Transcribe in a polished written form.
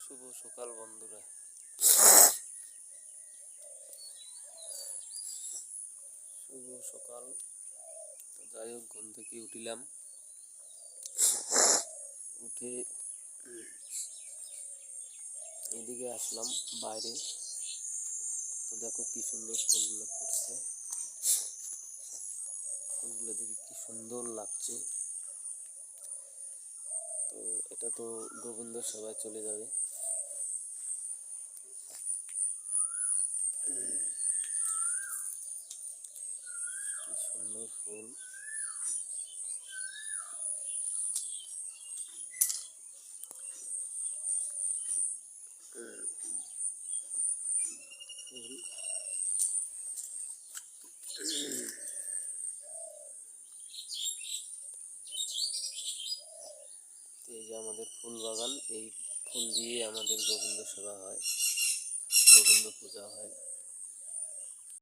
শুভ সকাল বন্ধুরা, শুভ সকাল। যাই হোক, ঘুম থেকে উঠিলাম, উঠে এদিকে আসলাম বাইরে। তো দেখো কি সুন্দর ফুলগুলো ফুটছে, ফুলগুলো দেখে কি সুন্দর লাগছে। তো এটা তো গোবিন্দ সবাই চলে যাবে। কি সুন্দর ফুল, ফুল। এই যে আমাদের ফুল বাগান, এই ফুল দিয়ে আমাদের গোবিন্দ সেবা হয়, গোবিন্দ পূজা হয়।